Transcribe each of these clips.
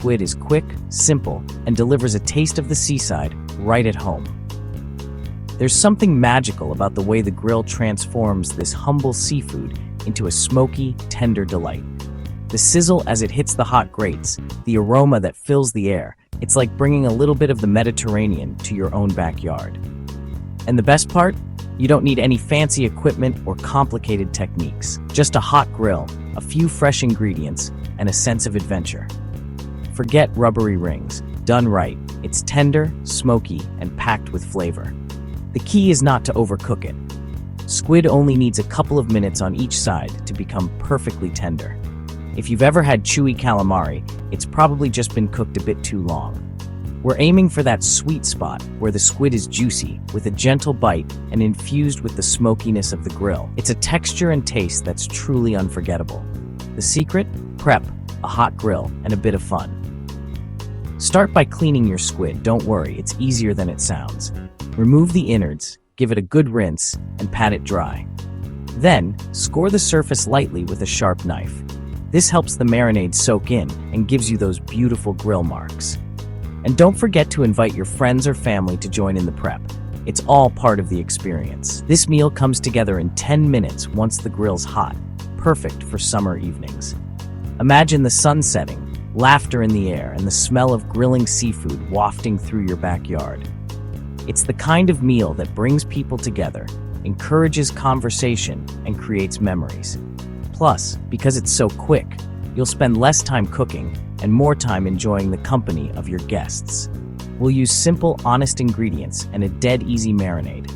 squid is quick, simple, and delivers a taste of the seaside right at home. There's something magical about the way the grill transforms this humble seafood into a smoky, tender delight. The sizzle as it hits the hot grates, the aroma that fills the air, it's like bringing a little bit of the Mediterranean to your own backyard. And the best part? You don't need any fancy equipment or complicated techniques. Just a hot grill, a few fresh ingredients, and a sense of adventure. Forget rubbery rings. Done right, it's tender, smoky, and packed with flavor. The key is not to overcook it. Squid only needs a couple of minutes on each side to become perfectly tender. If you've ever had chewy calamari, it's probably just been cooked a bit too long. We're aiming for that sweet spot where the squid is juicy, with a gentle bite and infused with the smokiness of the grill. It's a texture and taste that's truly unforgettable. The secret? Prep, a hot grill, and a bit of fun. Start by cleaning your squid. Don't worry, it's easier than it sounds. Remove the innards, give it a good rinse, and pat it dry. Then, score the surface lightly with a sharp knife. This helps the marinade soak in and gives you those beautiful grill marks. And don't forget to invite your friends or family to join in the prep. It's all part of the experience. This meal comes together in 10 minutes once the grill's hot, perfect for summer evenings. Imagine the sun setting, laughter in the air, and the smell of grilling seafood wafting through your backyard. It's the kind of meal that brings people together, encourages conversation, and creates memories. Plus, because it's so quick, you'll spend less time cooking and more time enjoying the company of your guests. We'll use simple, honest ingredients and a dead-easy marinade.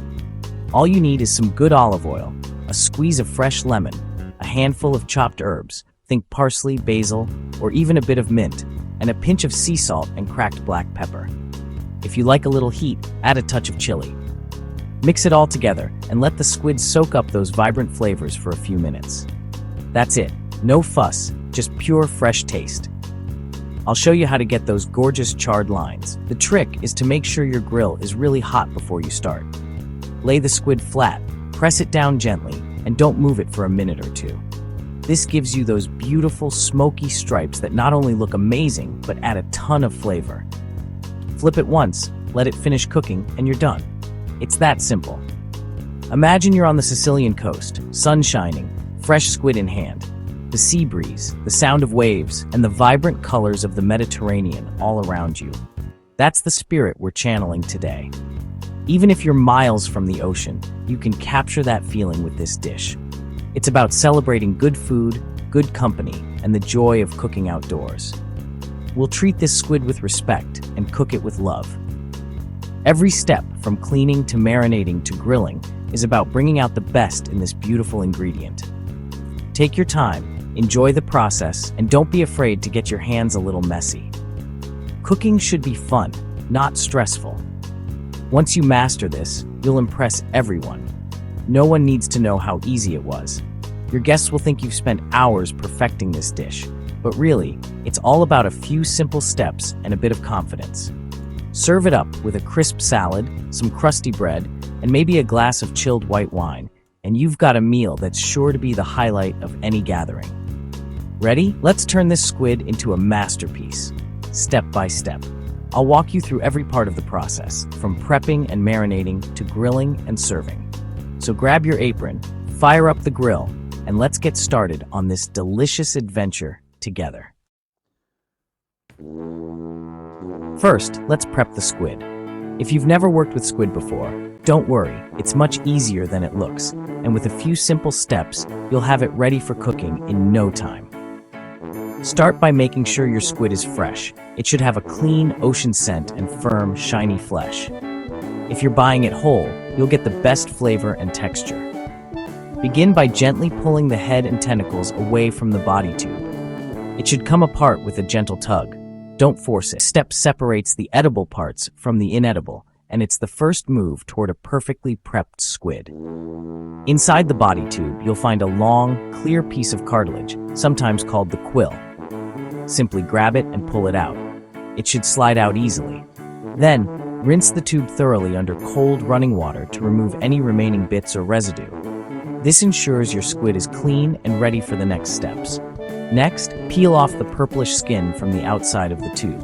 All you need is some good olive oil, a squeeze of fresh lemon, a handful of chopped herbs, think parsley, basil, or even a bit of mint, and a pinch of sea salt and cracked black pepper. If you like a little heat, add a touch of chili. Mix it all together and let the squid soak up those vibrant flavors for a few minutes. That's it. No fuss, just pure, fresh taste. I'll show you how to get those gorgeous charred lines. The trick is to make sure your grill is really hot before you start. Lay the squid flat, press it down gently, and don't move it for a minute or two. This gives you those beautiful smoky stripes that not only look amazing, but add a ton of flavor. Flip it once, let it finish cooking, and you're done. It's that simple. Imagine you're on the Sicilian coast, sun shining, fresh squid in hand. The sea breeze, the sound of waves, and the vibrant colors of the Mediterranean all around you. That's the spirit we're channeling today. Even if you're miles from the ocean, you can capture that feeling with this dish. It's about celebrating good food, good company, and the joy of cooking outdoors. We'll treat this squid with respect and cook it with love. Every step, from cleaning to marinating to grilling, is about bringing out the best in this beautiful ingredient. Take your time. Enjoy the process, and don't be afraid to get your hands a little messy. Cooking should be fun, not stressful. Once you master this, you'll impress everyone. No one needs to know how easy it was. Your guests will think you've spent hours perfecting this dish, but really, it's all about a few simple steps and a bit of confidence. Serve it up with a crisp salad, some crusty bread, and maybe a glass of chilled white wine, and you've got a meal that's sure to be the highlight of any gathering. Ready? Let's turn this squid into a masterpiece, step by step. I'll walk you through every part of the process, from prepping and marinating to grilling and serving. So grab your apron, fire up the grill, and let's get started on this delicious adventure together. First, let's prep the squid. If you've never worked with squid before, don't worry, it's much easier than it looks, and with a few simple steps, you'll have it ready for cooking in no time. Start by making sure your squid is fresh. It should have a clean ocean scent and firm, shiny flesh. If you're buying it whole, you'll get the best flavor and texture. Begin by gently pulling the head and tentacles away from the body tube. It should come apart with a gentle tug. Don't force it. This step separates the edible parts from the inedible, and it's the first move toward a perfectly prepped squid. Inside the body tube, you'll find a long, clear piece of cartilage, sometimes called the quill. Simply grab it and pull it out. It should slide out easily. Then, rinse the tube thoroughly under cold running water to remove any remaining bits or residue. This ensures your squid is clean and ready for the next steps. Next, peel off the purplish skin from the outside of the tube.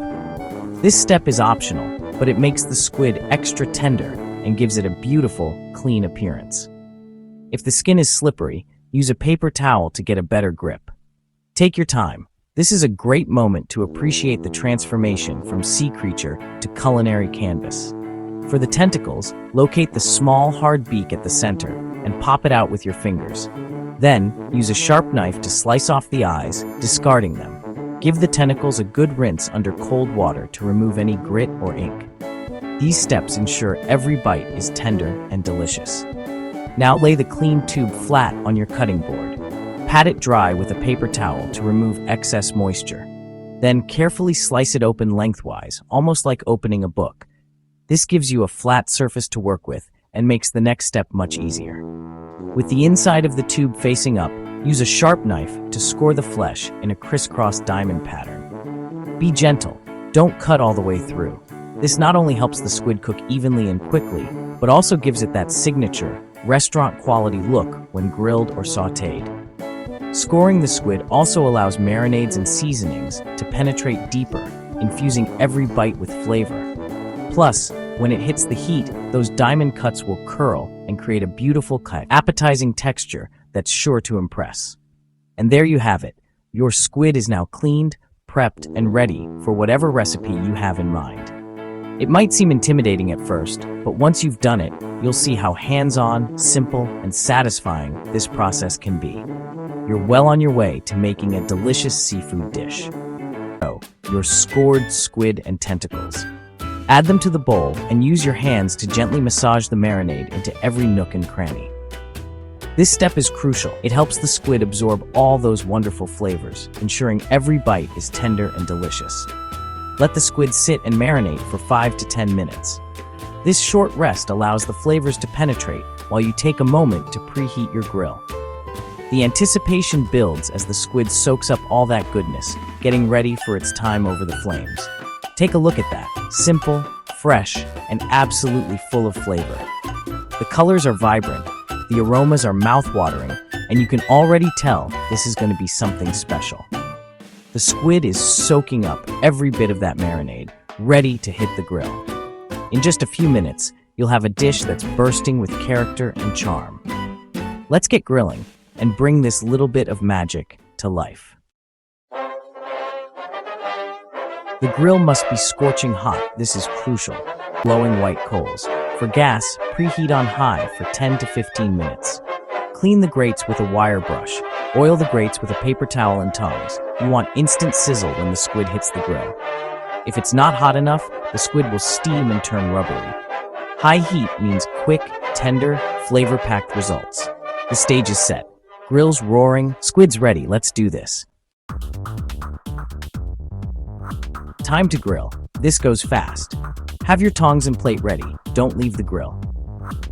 This step is optional, but it makes the squid extra tender and gives it a beautiful, clean appearance. If the skin is slippery, use a paper towel to get a better grip. Take your time. This is a great moment to appreciate the transformation from sea creature to culinary canvas. For the tentacles, locate the small, hard beak at the center and pop it out with your fingers. Then, use a sharp knife to slice off the eyes, discarding them. Give the tentacles a good rinse under cold water to remove any grit or ink. These steps ensure every bite is tender and delicious. Now lay the clean tube flat on your cutting board. Pat it dry with a paper towel to remove excess moisture. Then carefully slice it open lengthwise, almost like opening a book. This gives you a flat surface to work with and makes the next step much easier. With the inside of the tube facing up, use a sharp knife to score the flesh in a crisscross diamond pattern. Be gentle, don't cut all the way through. This not only helps the squid cook evenly and quickly, but also gives it that signature, restaurant-quality look when grilled or sautéed. Scoring the squid also allows marinades and seasonings to penetrate deeper, infusing every bite with flavor. Plus, when it hits the heat, those diamond cuts will curl and create a beautiful, appetizing texture that's sure to impress. And there you have it. Your squid is now cleaned, prepped, and ready for whatever recipe you have in mind. It might seem intimidating at first, but once you've done it, you'll see how hands-on, simple, and satisfying this process can be. You're well on your way to making a delicious seafood dish. So, your scored squid and tentacles. Add them to the bowl and use your hands to gently massage the marinade into every nook and cranny. This step is crucial. It helps the squid absorb all those wonderful flavors, ensuring every bite is tender and delicious. Let the squid sit and marinate for 5 to 10 minutes. This short rest allows the flavors to penetrate while you take a moment to preheat your grill. The anticipation builds as the squid soaks up all that goodness, getting ready for its time over the flames. Take a look at that. Simple, fresh, and absolutely full of flavor. The colors are vibrant, the aromas are mouth-watering, and you can already tell this is going to be something special. The squid is soaking up every bit of that marinade, ready to hit the grill. In just a few minutes, you'll have a dish that's bursting with character and charm. Let's get grilling and bring this little bit of magic to life. The grill must be scorching hot. This is crucial. Glowing white coals. For gas, preheat on high for 10 to 15 minutes. Clean the grates with a wire brush. Oil the grates with a paper towel and tongs. You want instant sizzle when the squid hits the grill. If it's not hot enough, the squid will steam and turn rubbery. High heat means quick, tender, flavor-packed results. The stage is set. Grill's roaring, squid's ready. Let's do this. Time to grill. This goes fast. Have your tongs and plate ready. Don't leave the grill.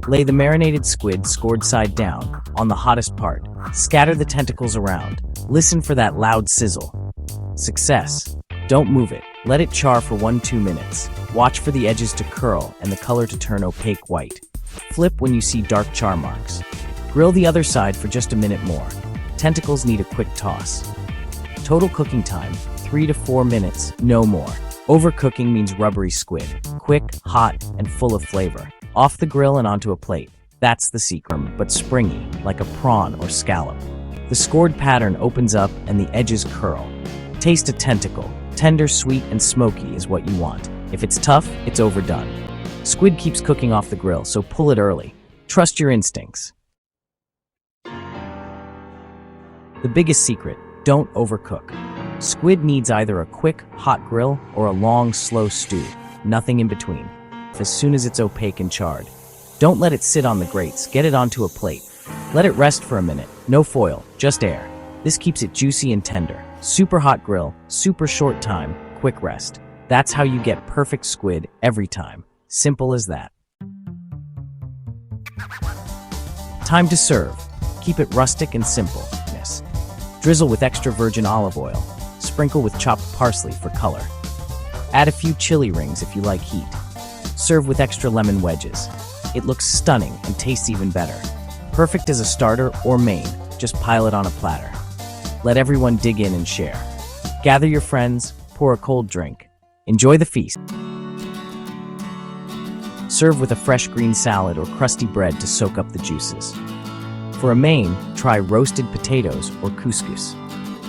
Lay the marinated squid scored side down on the hottest part. Scatter the tentacles around. Listen for that loud sizzle. Success. Don't move it. Let it char for 1-2 minutes. Watch for the edges to curl and the color to turn opaque white. Flip when you see dark char marks. Grill the other side for just a minute more. Tentacles need a quick toss. Total cooking time, 3 to 4 minutes, no more. Overcooking means rubbery squid. Quick, hot, and full of flavor. Off the grill and onto a plate. That's the secret, but springy, like a prawn or scallop. The scored pattern opens up and the edges curl. Taste a tentacle. Tender, sweet, and smoky is what you want. If it's tough, it's overdone. Squid keeps cooking off the grill, so pull it early. Trust your instincts. The biggest secret, don't overcook. Squid needs either a quick, hot grill or a long, slow stew. Nothing in between. As soon as it's opaque and charred. Don't let it sit on the grates, get it onto a plate. Let it rest for a minute. No foil, just air. This keeps it juicy and tender. Super hot grill, super short time, quick rest. That's how you get perfect squid every time. Simple as that. Time to serve. Keep it rustic and simple. Drizzle with extra virgin olive oil. Sprinkle with chopped parsley for color. Add a few chili rings if you like heat. Serve with extra lemon wedges. It looks stunning and tastes even better. Perfect as a starter or main, just pile it on a platter. Let everyone dig in and share. Gather your friends, pour a cold drink. Enjoy the feast. Serve with a fresh green salad or crusty bread to soak up the juices. For a main, try roasted potatoes or couscous.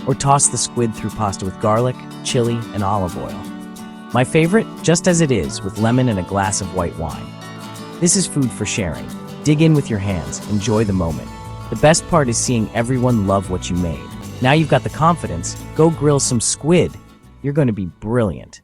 Or toss the squid through pasta with garlic, chili, and olive oil. My favorite, just as it is, with lemon and a glass of white wine. This is food for sharing. Dig in with your hands, enjoy the moment. The best part is seeing everyone love what you made. Now you've got the confidence, go grill some squid. You're going to be brilliant.